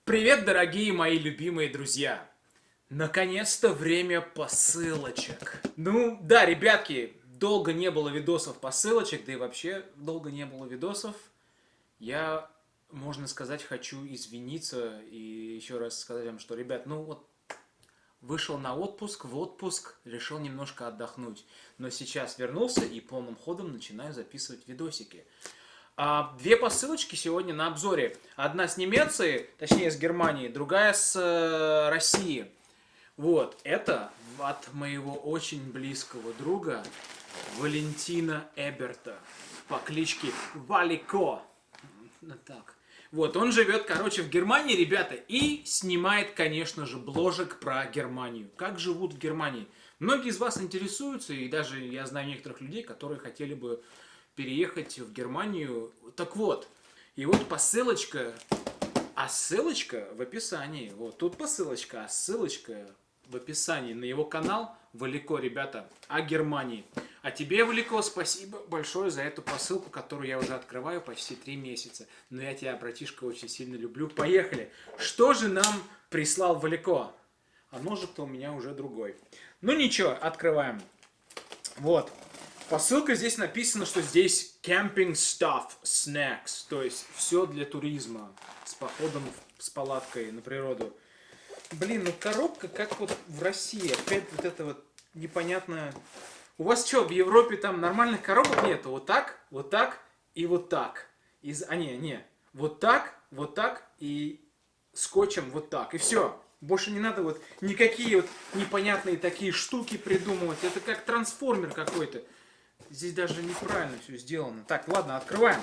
Привет, дорогие мои любимые друзья! Наконец-то время посылочек. Ну, да, ребятки, долго не было видосов посылочек, да и вообще долго не было видосов. Я, можно сказать, хочу извиниться и еще раз сказать вам, что, ребят, ну вот, вышел на отпуск, в отпуск, решил немножко отдохнуть. Но сейчас вернулся и полным ходом начинаю записывать видосики. Две посылочки сегодня на обзоре. Одна с Немеции, точнее с Германии, другая с России. Вот, это от моего очень близкого друга Валентина Эберта по кличке Валико. Так. Вот, он живет, короче, в Германии, ребята, и снимает, конечно же, бложек про Германию. Как живут в Германии. Многие из вас интересуются, и даже я знаю некоторых людей, которые хотели бы переехать в Германию. Так вот, и вот посылочка, а ссылочка в описании. Вот тут посылочка, а ссылочка в описании на его канал Валико, ребята, о Германии. А тебе, Валико, спасибо большое за эту посылку, которую я уже открываю почти 3 месяца. Но я тебя, братишка, очень сильно люблю. Поехали! Что же нам прислал Валико? А ножик-то у меня уже другой. Ну ничего, открываем. Вот. Посылка здесь написано, что здесь camping stuff, snacks, то есть все для туризма, с походом, с палаткой на природу. Блин, ну коробка как вот в России, опять вот это вот непонятное. У вас что, в Европе там нормальных коробок нету? Вот так и вот так. Вот так и скотчем вот так. И все. Больше не надо вот никакие вот непонятные такие штуки придумывать. Это как трансформер какой-то. Здесь даже неправильно все сделано. Так, ладно, открываем.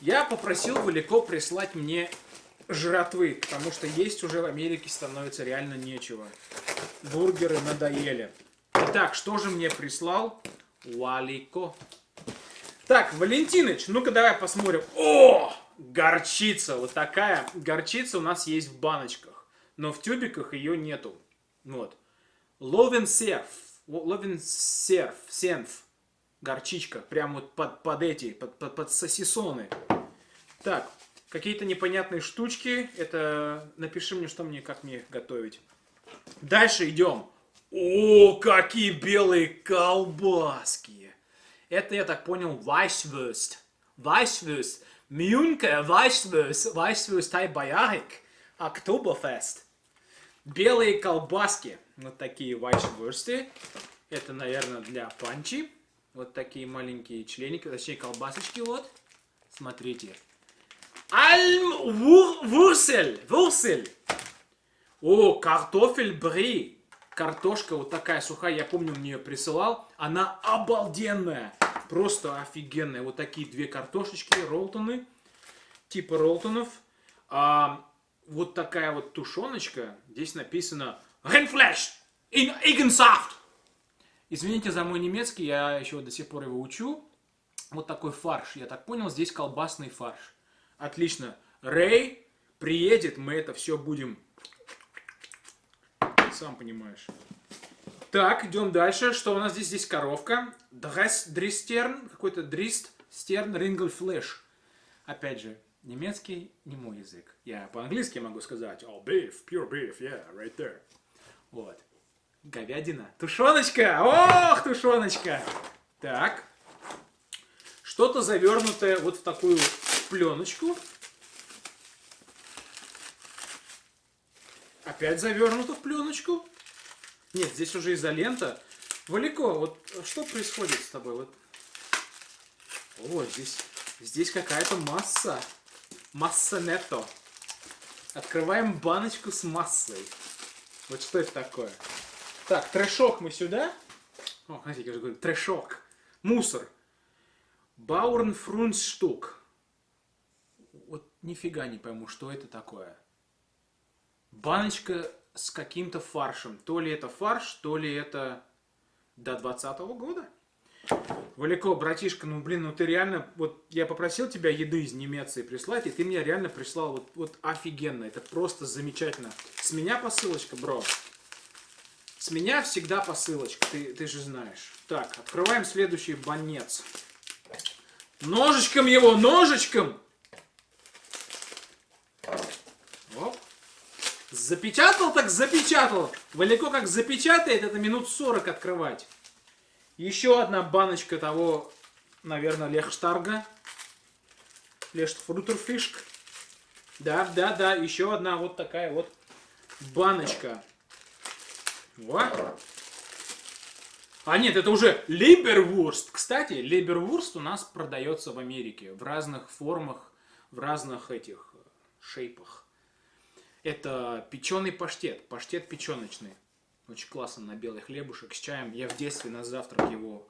Я попросил Валико прислать мне жратвы, потому что есть уже в Америке становится реально нечего. Бургеры надоели. Итак, что же мне прислал Валико? Так, Валентиныч, ну-ка давай посмотрим. О, горчица. Вот такая горчица у нас есть в баночках. Но в тюбиках ее нету. Вот. Ловенсерф. Сенф. Горчичка, прям вот под сосисоны. Так, какие-то непонятные штучки. Это напиши мне, что мне, как мне их готовить. Дальше идем. О, какие белые колбаски. Это, я так понял, Weisswurst. Weisswurst. Мюнке Weisswurst. Weisswurst Байарик. Октоберфест. Белые колбаски. Вот такие Weisswürste. Это, наверное, для панчи. Вот такие маленькие членики, точнее колбасочки, вот. Смотрите. Вурсель. О, картофель бри. Картошка вот такая сухая, я помню, мне ее присылал. Она обалденная. Просто офигенная. Вот такие 2 картошечки, роллтоны. Типа роллтонов. Вот такая вот тушеночка. Здесь написано Rindfleisch in Eigensaft. Извините за мой немецкий, я еще до сих пор его учу. Вот такой фарш. Я так понял, здесь колбасный фарш. Отлично. Рэй приедет, мы это все будем... Сам понимаешь. Так, идем дальше. Что у нас здесь? Здесь коровка. Дристерн. Какой-то Дристерн Рингельфлеш. Опять же, немецкий не мой язык. Я по-английски могу сказать. Oh, beef, pure beef, yeah, right there. Вот. Говядина. Тушеночка! Ох, тушеночка! Так. Что-то завернутое вот в такую пленочку. Опять завернуто в пленочку. Нет, здесь уже изолента. Валико, вот что происходит с тобой? Вот. О, здесь какая-то масса. Масса нетто. Открываем баночку с массой. Вот что это такое? Так, трэшок мы сюда. О, смотрите, я же говорю, трэшок. Мусор. Бауэрнфрунстук. Вот нифига не пойму, что это такое. Баночка с каким-то фаршем. То ли это фарш, то ли это до 2020 года. Валико, братишка, ну блин, ну ты реально... Вот я попросил тебя еды из Немеции прислать, и ты мне реально прислал вот офигенно. Это просто замечательно. С меня посылочка, бро. С меня всегда посылочка, ты же знаешь. Так, открываем следующий банец. Ножичком его, ножичком! Оп. Запечатал так запечатал. Валико как запечатает, это минут 40 открывать. Еще одна баночка того, наверное, Лехштарга. Лештфрутерфишк. Да, еще одна вот такая вот баночка. Вот. А нет, это уже Либервурст. Кстати, Либервурст у нас продается в Америке в разных формах, в разных этих шейпах. Это печеный паштет, паштет печеночный. Очень классно на белый хлебушек с чаем. Я в детстве на завтрак его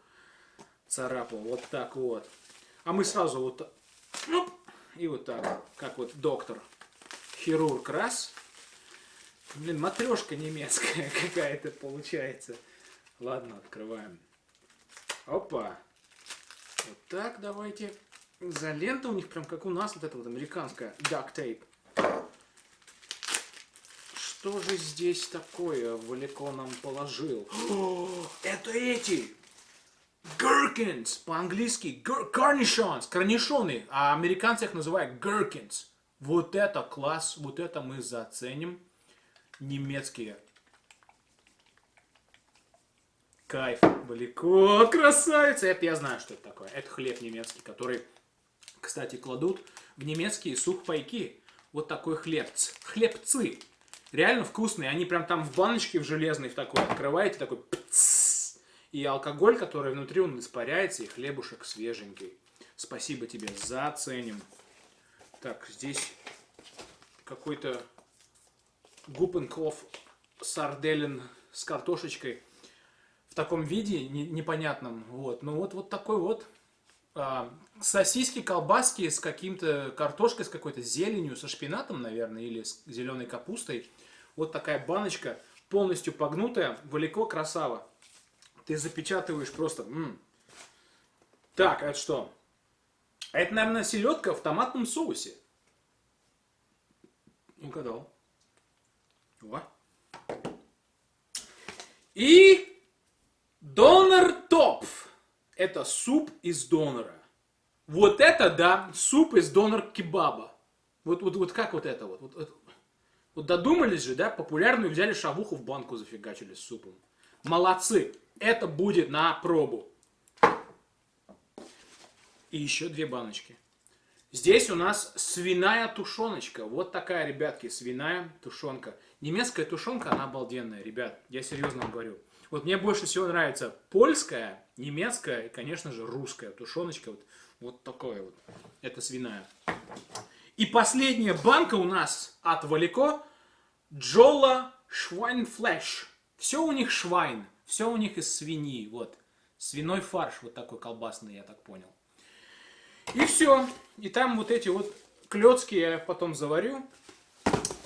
царапал. Вот так вот. А мы сразу вот и вот так, как вот доктор, хирург раз. Блин, матрешка немецкая какая-то получается. Ладно, открываем. Опа. Вот так давайте. Изолента у них прям как у нас, вот это вот американская duct tape. Что же здесь такое Валико нам положил? О, это эти! Gherkins! По-английски cornichons, корнишоны. А американцы их называют gherkins. Вот это класс, вот это мы заценим. Немецкие. Кайф, Валико, красавица! Это я знаю, что это такое. Это хлеб немецкий, который, кстати, кладут в немецкие сухпайки. Вот такой хлебц. Хлебцы. Реально вкусные. Они прям там в баночке в железной в такой открываете, такой пц, и алкоголь, который внутри, он испаряется, и хлебушек свеженький. Спасибо тебе, заценим. Так, здесь какой-то гупенкоф сарделен с картошечкой в таком виде непонятном. Вот. Ну вот такой вот. Сосиски, колбаски с каким-то картошкой, с какой-то зеленью, со шпинатом, наверное, или с зеленой капустой. Вот такая баночка, полностью погнутая. Валико, красава. Ты запечатываешь просто. Так, это что? Это, наверное, селедка в томатном соусе. Угадал. О. И донер-топф. Это суп из донора. Вот это, да, суп из донор-кебаба. Вот как вот это вот. Вот додумались же, да, популярную взяли шавуху в банку зафигачили с супом. Молодцы. Это будет на пробу. И еще 2 баночки. Здесь у нас свиная тушеночка. Вот такая, ребятки, свиная тушенка. Немецкая тушенка, она обалденная, ребят. Я серьезно вам говорю. Вот мне больше всего нравится польская, немецкая и, конечно же, русская тушеночка. Вот такое вот. Это свиная. И последняя банка у нас от Валико. Джола Schweinfleisch. Все у них швайн. Все у них из свиньи. Вот. Свиной фарш. Вот такой колбасный, я так понял. И все. И там вот эти вот клёцки я потом заварю.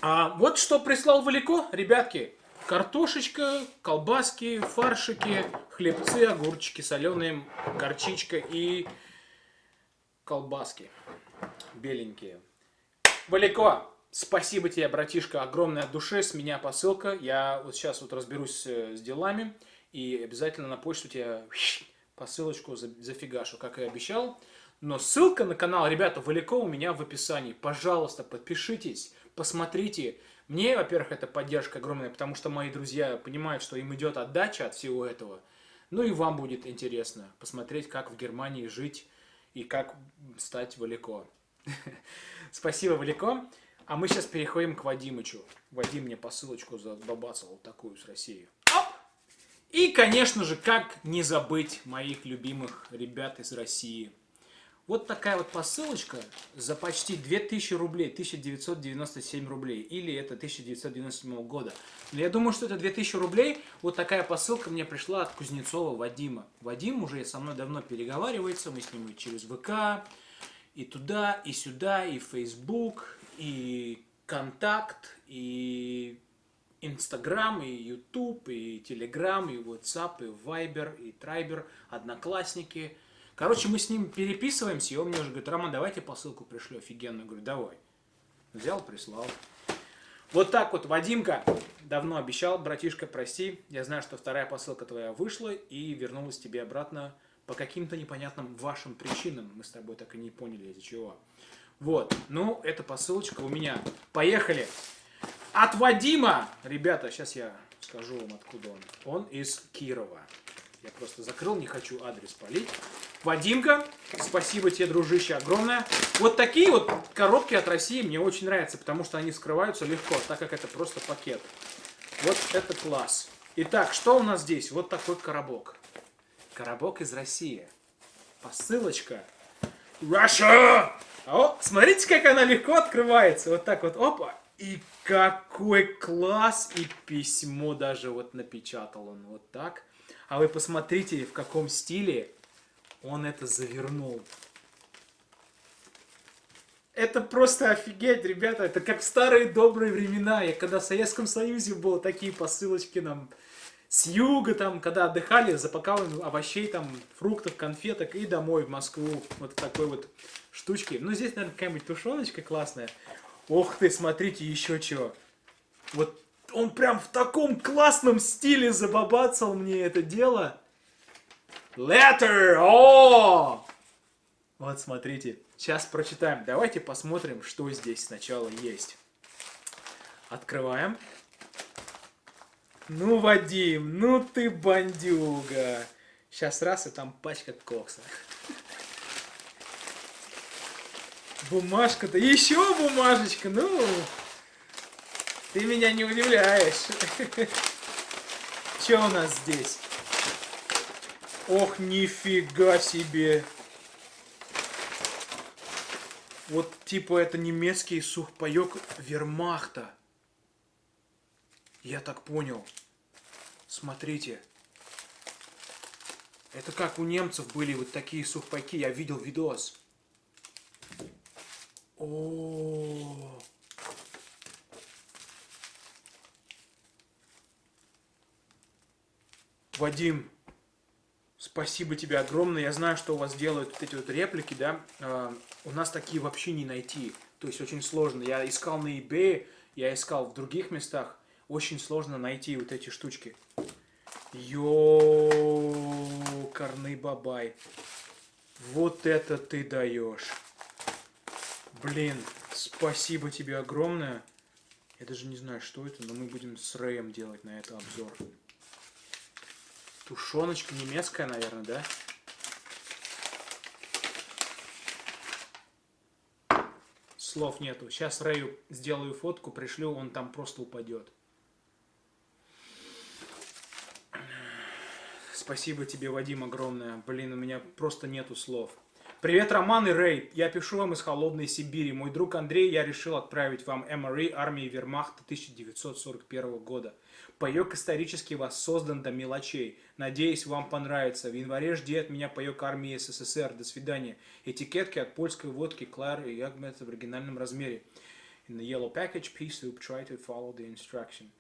Вот что прислал Валико, ребятки. Картошечка, колбаски, фаршики, хлебцы, огурчики соленые, горчичка и колбаски беленькие. Валико, спасибо тебе, братишка, огромное от души. С меня посылка. Я вот сейчас вот разберусь с делами и обязательно на почту тебе посылочку зафигашу, как и обещал. Но ссылка на канал, ребята, Валико у меня в описании. Пожалуйста, подпишитесь, посмотрите. Мне, во-первых, это поддержка огромная, потому что мои друзья понимают, что им идет отдача от всего этого. Ну и вам будет интересно посмотреть, как в Германии жить и как стать Валико. Спасибо, Валико. А мы сейчас переходим к Вадимычу. Вадим мне посылочку забабацал вот такую с России. Оп! И, конечно же, как не забыть моих любимых ребят из России. Вот такая вот посылочка за почти 2000 рублей, 1997 рублей, или это 1997 года. Но я думаю, что это 2000 рублей. Вот такая посылка мне пришла от Кузнецова Вадима. Вадим уже со мной давно переговаривается, мы с ним и через ВК, и туда, и сюда, и Facebook, и Контакт, и Инстаграм, и Ютуб, и Телеграм, и Ватсап, и Вайбер, и Трайбер, Одноклассники. Короче, мы с ним переписываемся, и он мне уже говорит: Роман, давайте посылку пришлю офигенную. Я говорю: давай. Взял, прислал. Вот так вот, Вадимка, давно обещал, братишка, прости. Я знаю, что вторая посылка твоя вышла и вернулась тебе обратно по каким-то непонятным вашим причинам. Мы с тобой так и не поняли, из-за чего. Вот, ну, эта посылочка у меня. Поехали! от Вадима. Ребята, сейчас я скажу вам, откуда он. Он из Кирова. Я просто закрыл, не хочу адрес палить. Вадимка, спасибо тебе, дружище, огромное. Вот такие вот коробки от России мне очень нравятся, потому что они вскрываются легко, так как это просто пакет. Вот это класс. Итак, что у нас здесь? Вот такой коробок. Коробок из России. Посылочка. Russia! О, смотрите, как она легко открывается. Вот так вот, опа. И какой класс. И письмо даже вот напечатал он вот так. А вы посмотрите, в каком стиле он это завернул. Это просто офигеть, ребята. Это как в старые добрые времена. Я когда в Советском Союзе был, такие посылочки нам с юга, там, когда отдыхали, запаковываем овощей, там, фруктов, конфеток и домой в Москву. Вот такой вот штучки. Ну, здесь, наверное, какая-нибудь тушеночка классная. Ох ты, смотрите, еще чего. Вот он прям в таком классном стиле забабацал мне это дело. Letter! О! Вот, смотрите. Сейчас прочитаем. Давайте посмотрим, что здесь сначала есть. Открываем. Ну, Вадим, ну ты бандюга. Сейчас раз, и там пачка кокса. Бумажка-то, еще бумажечка, ну... Ты меня не удивляешь. Что у нас здесь? Ох, нифига себе. Вот типа это немецкий сухпайок вермахта. Я так понял. Смотрите. Это как у немцев были вот такие сухпайки. Я видел видос. О. Вадим, спасибо тебе огромное. Я знаю, что у вас делают вот эти вот реплики, да. У нас такие вообще не найти. То есть очень сложно. Я искал на eBay, я искал в других местах. Очень сложно найти вот эти штучки. Ёкарный бабай. Вот это ты даешь. Блин, спасибо тебе огромное. Я даже не знаю, что это, но мы будем с Рэем делать на это обзор. Тушеночка немецкая, наверное, да? Слов нету. Сейчас Рэю сделаю фотку, пришлю, он там просто упадет. Спасибо тебе, Вадим, огромное. Блин, у меня просто нету слов. Привет, Роман и Рэй. Я пишу вам из холодной Сибири. Мой друг Андрей, я решил отправить вам МРИ армии Вермахта 1941 года. Паёк исторически воссоздан до мелочей. Надеюсь, вам понравится. В январе жди от меня паёк армии СССР. До свидания. Этикетки от польской водки Клэр и Ягмет в оригинальном размере. In the yellow package, pea soup, try to follow the instruction.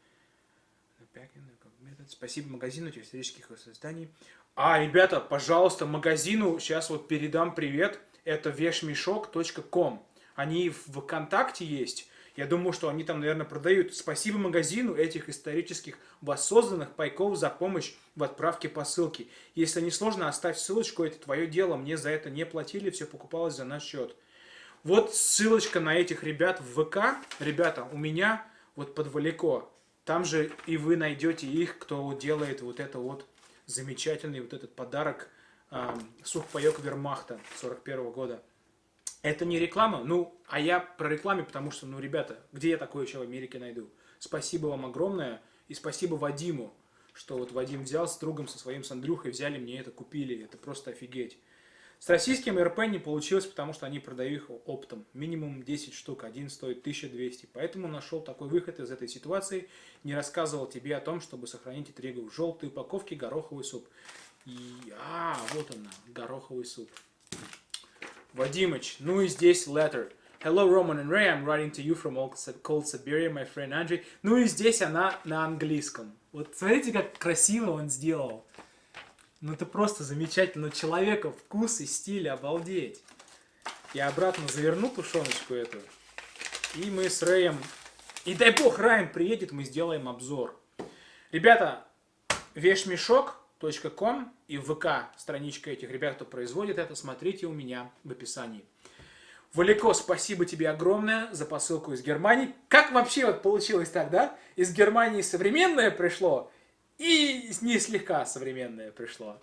Спасибо магазину исторических созданий. Ребята, пожалуйста, магазину сейчас вот передам привет. Это вешмешок.com. Они в ВКонтакте есть. Я думаю, что они там, наверное, продают. Спасибо магазину этих исторических воссозданных пайков за помощь в отправке посылки. Если не сложно, оставь ссылочку, это твое дело. Мне за это не платили, все покупалось за наш счет. Вот ссылочка на этих ребят в ВК. Ребята, у меня вот под Валико. Там же и вы найдете их, кто делает вот это вот замечательный вот этот подарок сухпайок Вермахта 41 года. Это не реклама, ну, а я про рекламу, потому что, ну, ребята, где я такое еще в Америке найду? Спасибо вам огромное, и спасибо Вадиму, что вот Вадим взял с другом, со своим, с Андрюхой, взяли мне это, купили, это просто офигеть. С российским РП не получилось, потому что они продают их оптом. Минимум 10 штук, один стоит 1200. Поэтому нашел такой выход из этой ситуации. Не рассказывал тебе о том, чтобы сохранить интригу. В желтой упаковке гороховый суп. Вот она, гороховый суп. Вадимыч, ну и здесь letter. Hello, Roman and Ray, I'm writing to you from cold Siberia, my friend Andrei. Ну и здесь она на английском. Вот смотрите, как красиво он сделал. Ну это просто замечательно. У человека вкус и стиль, обалдеть. Я обратно заверну тушеночку эту. И мы с Рэем... И дай бог, Райан приедет, мы сделаем обзор. Ребята, вешмешок.com и в ВК страничка этих ребят, кто производит это, смотрите у меня в описании. Валико, спасибо тебе огромное за посылку из Германии. Как вообще вот получилось так, да? Из Германии современное пришло, и не слегка современное пришло.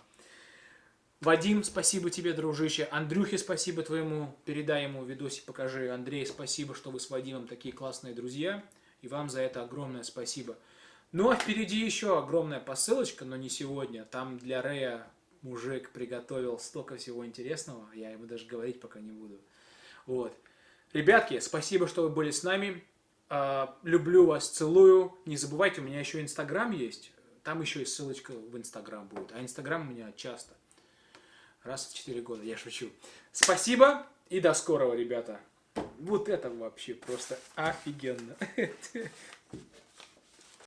Вадим, спасибо тебе, дружище. Андрюхе, спасибо твоему. Передай ему видосик, покажи. Андрей, спасибо, что вы с Вадимом такие классные друзья. И вам за это огромное спасибо. Ну, а впереди еще огромная посылочка, но не сегодня. Там для Рэя мужик приготовил столько всего интересного. Я ему даже говорить пока не буду. Вот. Ребятки, спасибо, что вы были с нами. Люблю вас, целую. Не забывайте, у меня еще Инстаграм есть. Там еще и ссылочка в Инстаграм будет. А Инстаграм у меня часто. Раз в 4 года, я шучу. Спасибо и до скорого, ребята. Вот это вообще просто офигенно.